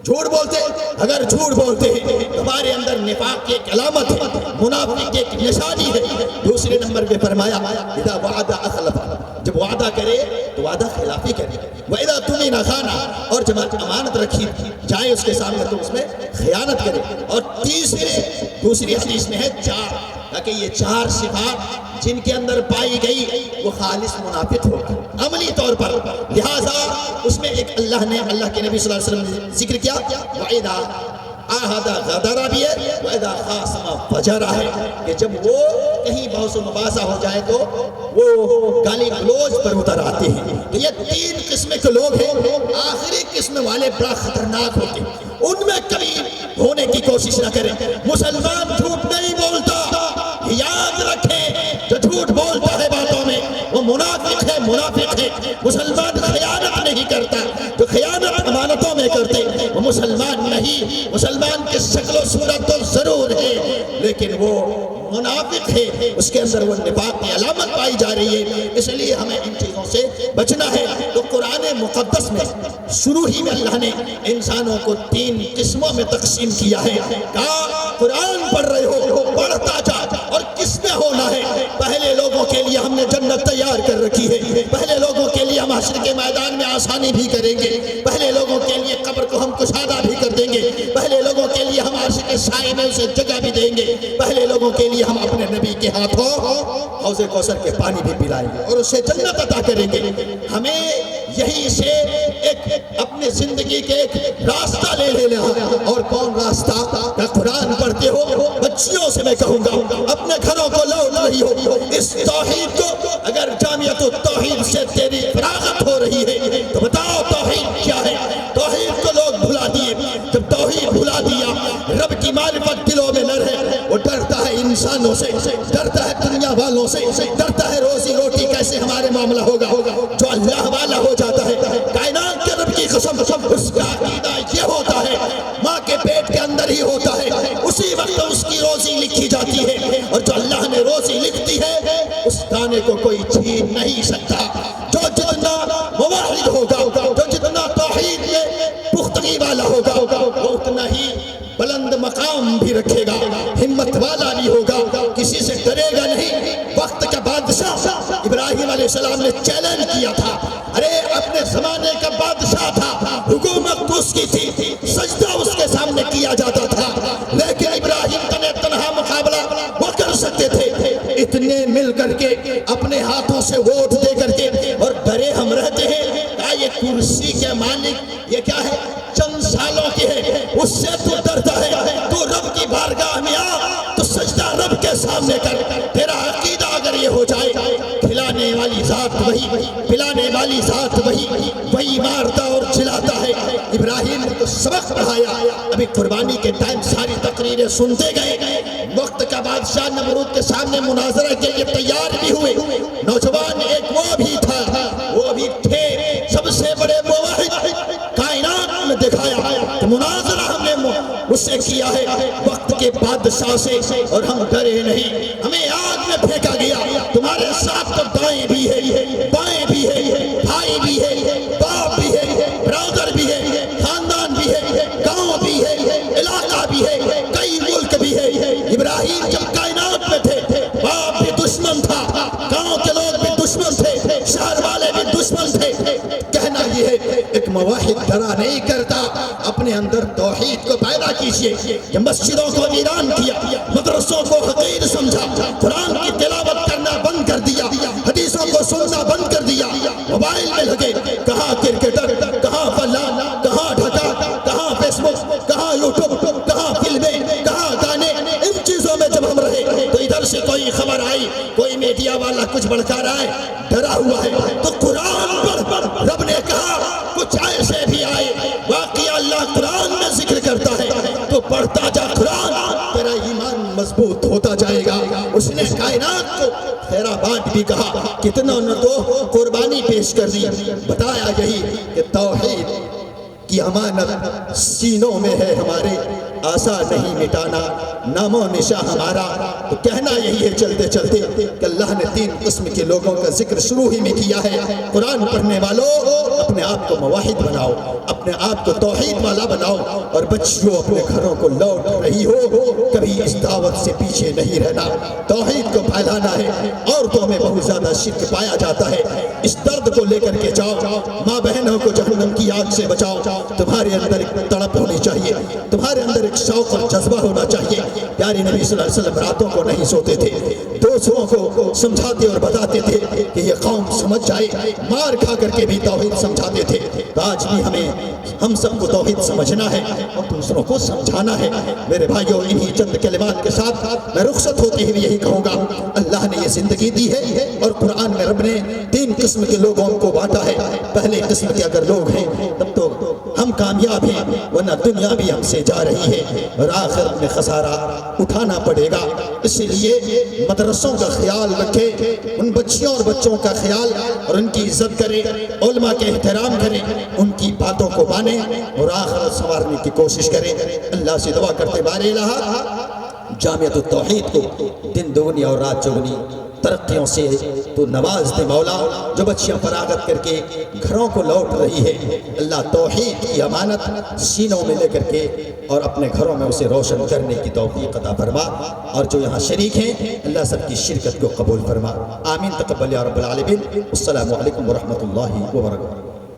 جھوٹ بولتے اگر جھوٹ بولتے ہیں تمہارے اندر نفاق کی ایک علامت ہے، منافق کی ایک نشانی ہے۔ دوسرے نمبر پہ فرمایا اذا وعد اخلف، جب وعدہ کرے تو وعدہ خلافی کرے، واذا اؤتمن خان، اور جب امانت رکھی جائے اس کے سامنے تو اس میں خیانت کرے۔ اور دوسری حدیث میں ہے چار، تاکہ یہ چار صفات جن کے اندر پائی گئی وہ خالص منافق ہوگا عملی طور پر۔ لہٰذا اس میں ایک اللہ کے نبی صلی اللہ علیہ وسلم نے ذکر کیا وَإِذَا عَاهَدَ غَدَرَ بھی ہے، وَإِذَا خَاصَمَ فَجَرَ ہے، کہ جب وہ کہیں بحث و مباحثہ ہو جائے تو وہ گالی گلوچ پر اتر آتے ہیں۔ تو یہ تین قسم کے لوگ ہیں، آخری قسم والے بڑا خطرناک ہوتے ہیں، ان میں کبھی ہونے کی کوشش نہ کریں۔ مسلمان جھوٹ نہیں بولتا، یاد رکھیں جو جھوٹ بولتا ہے باتوں میں وہ منافق ہے، منافق ہے۔ مسلمان خیانت نہیں کرتا، جو خیانت امانتوں میں کرتے وہ مسلمان نہیں۔ مسلمان کی شکل و صورت تو ضرور ہے لیکن وہ منافق ہے، اس کے اندر وہ نفاق کی علامت پائی جا رہی ہے۔ اس لیے ہمیں ان چیزوں سے بچنا ہے۔ تو قرآن مقدس میں شروع ہی میں اللہ نے انسانوں کو تین قسموں میں تقسیم کیا ہے۔ کہا قرآن پڑھ رہے ہو پڑھتا جا، اور کس میں ہونا ہے؟ پہلے لوگوں کے لیے ہم نے جنت تیار کر رکھی ہے، پہلے لوگوں کے لیے ہم حشر کے میدان میں آسانی بھی کریں گے، پہلے لوگوں کے لیے قبر کو ہم کشادہ بھی کر دیں گے، پہلے لوگوں کے لیے ہم عرش کے سائے میں اسے جگہ بھی دیں گے، پہلے لوگوں کے لیے ہم اپنے نبی کے ہاتھوں حوض کوثر کے پانی بھی پلائیں گے اور اسے جنت عطا کریں گے۔ ہمیں یہی سے ایک اپنے زندگی کے ایک راستہ لے لینا ہے۔ اور کون راستہ؟ کہ قرآن پڑھتے ہو، بچیوں سے میں کہوں گا اپنے گھروں کو لوٹ رہی ہو اس توحید کو، اگر جامعۃ التوحید سے تیری فراغت ہو رہی ہے تو بتاؤ توحید کیا ہے؟ توحید کو لوگ بھلا دیے، جب توحید بھلا دیا، رب کی معرفت دلوں میں نہ رہے، وہ ڈرتا ہے انسانوں سے، ڈرتا ہے دنیا والوں سے، ڈرتا ہے روزی روٹی کیسے ہمارے معاملہ ہوگا۔ جو اللہ والا ہو جاتا ہے، کائنات کے رب کی قسم، اس کا عقیدہ یہ ہوتا ہے ماں کے پیٹ کے اندر ہی ہوتا ہے، اسی وقت اس کی روزی لکھی جاتی ہے، اور جو اللہ نے روزی لکھتی ہے اس دانے کو کوئی چھین نہیں سکتا۔ جو جتنا موحد ہوگا، جو جتنا توحید میں پختگی والا ہوگا، وہ اتنا ہی بلند مقام بھی رکھے گا، ہمت والا بھی ہوگا، کسی سے ڈرے گا نہیں۔ وقت کا بادشاہ ابراہیم علیہ السلام نے چیلنج کیا تھا، ارے اپنے زمانے کا بادشاہ تھا، حکومت اس کی تھی، سجدہ اس کے سامنے کیا جاتا تھا، لیکن ابراہیم کا تنہا مقابلہ وہ کر سکتے تھے۔ اتنے مل کر کے اپنے ہاتھوں سے ووٹ دے کر کے، اور ڈرے ہم رہتے ہیں کہ یہ کرسی کے مالک یہ کیا ہے؟ چند سالوں کی ہے، اس سے تو ڈرتا ہے۔ تو رب کی بارگاہ میں آ تو سجدہ رب کے سامنے کر، تیرا عقیدہ اگر یہ ہو جائے کھلانے والی ذات وہی، پلانے والی ذات وہی مارتا اور چلاتا ہے۔ ابراہیم نے تو سبق پڑھایا۔ ابھی قربانی کے ٹائم ساری تقریریں سنتے گئے، وقت کا بادشاہ نمرود کے سامنے مناظرہ کے لیے تیار بھی ہوئے۔ نوجوان ایک وہ بھی تھا، وہ بھی تھے سب سے بڑے موحد کائنات میں دکھایا کہ مناظرہ ہم نے اس سے کیا ہے وقت کے بادشاہ سے، اور ہم ڈرے نہیں۔ ہمیں آگ میں پھینکا گیا، تمہارے ساتھ تو دائیں بھی ہے، بائیں بھی ہے، بھائی بھی ہے، باپ بھی ہے، برادر بھی ہے، خاندان بھی ہے، گاؤں بھی ہے، علاقہ بھی ہے، کئی ملک بھی ہے۔ ابراہیم جب کائنات میں تھے، باپ بھی دشمن تھا، گاؤں کے لوگ بھی دشمن تھے، شہر والے بھی دشمن تھے۔ کہنا یہ ہے ایک موحد ڈرا نہیں کرتا، اپنے اندر توحید کو پیدا کیجئے۔ یہ مسجدوں کو ویران کیا، مدرسوں کو حقیر سمجھا، قرآن کی تلاوت کرنا بند کر دیا، حدیثوں کو سننا بند کر دیا، موبائل میں لگے، کہاں کرکٹر، کہاں فلان، کہاں ڈھکا، کہاں فیس بک، کہاں یوٹیوب، کہاں فلمیں، کہاں گانے، ان چیزوں میں جب ہم رہے تو ادھر سے کوئی خبر آئی، کوئی میڈیا والا کچھ بڑھکا رہا ہے، ڈرا ہوا ہے، تو قرآن پر رب نے کہا کچھ ایسے بھی آئے، واقعہ اللہ قرآن میں ذکر کرتا ہے تو پڑھتا جا قرآن، تیرا ایمان مضبوط ہوتا جائے گا۔ اس نے کائنات کو خیر آباد بھی کہا، کتنا نے تو قربانی پیش کر دی، بتایا یہی کہ توحید کی کی امانت سینوں میں ہے ہمارے، آسا نہیں مٹانا نام و نشاں ہمارا۔ تو کہنا یہی ہے چلتے چلتے کہ اللہ نے 3 قسم کے لوگوں کا ذکر شروع ہی میں کیا ہے۔ قرآن پڑھنے والوں اپنے آپ کو موحد بناؤ، اپنے آپ کو توحید والا بناؤ، اور بچیوں اپنے گھروں کو لوٹ رہی ہو کبھی اس دعوت سے پیچھے نہیں رہنا، توحید کو پھیلانا ہے۔ عورتوں میں بہت زیادہ شرک پایا جاتا ہے، اس درد کو لے کر کے جاؤ، ماں بہنوں کو جہنم کی آگ سے بچاؤ۔ تمہارے اندر ایک تڑپ ہونی چاہیے، تمہارے اندر ایک شوق اور جذبہ ہونا چاہیے۔ پیارے نبی صلی اللہ علیہ وسلم راتوں کو نہیں سوتے تھے، دوستوں کو سمجھاتے اور بتاتے تھے کہ یہ قوم سمجھ جائے، مار کھا کر کے بھی توحید سمجھاتے تھے۔ تو آج بھی ہم سب کو توحید سمجھنا ہے اور دوسروں کو سمجھانا ہے۔ میرے بھائیوں، انہی چند کلمات کے ساتھ میں رخصت ہوتے ہوئے یہی کہوں گا، اللہ نے یہ زندگی دی ہے اور قرآن میں رب نے 3 قسم کے لوگوں کو بانٹا ہے۔ پہلے قسم کے اگر لوگ ہیں تب تو ہم کامیاب ہیں، ورنہ دنیا بھی ہم سے جا رہی ہے اور آخرت میں خسارہ اٹھانا پڑے گا۔ اس لیے مدرسوں کا خیال رکھیں، ان بچیوں اور بچوں کا خیال اور ان کی عزت کریں، علماء کے احترام کریں، ان کی باتوں کو مانیں اور آخرت سنوارنے کی کوشش کریں۔ اللہ سے دعا کرتے بار الہ جامعۃ التوحید کو دن دگنی اور رات چگنی ترقیوں سے تو نواز دے مولا، جو بچیاں فراغت کر کے گھروں کو لوٹ رہی ہے، اللہ توحید کی امانت سینوں میں لے کر کے اور اپنے گھروں میں اسے روشن کرنے کی توفیق عطا فرما، اور جو یہاں شریک ہیں اللہ سب کی شرکت کو قبول فرما۔ آمین تقبل یا رب العالمین۔ السلام علیکم ورحمۃ اللہ وبرکاتہ۔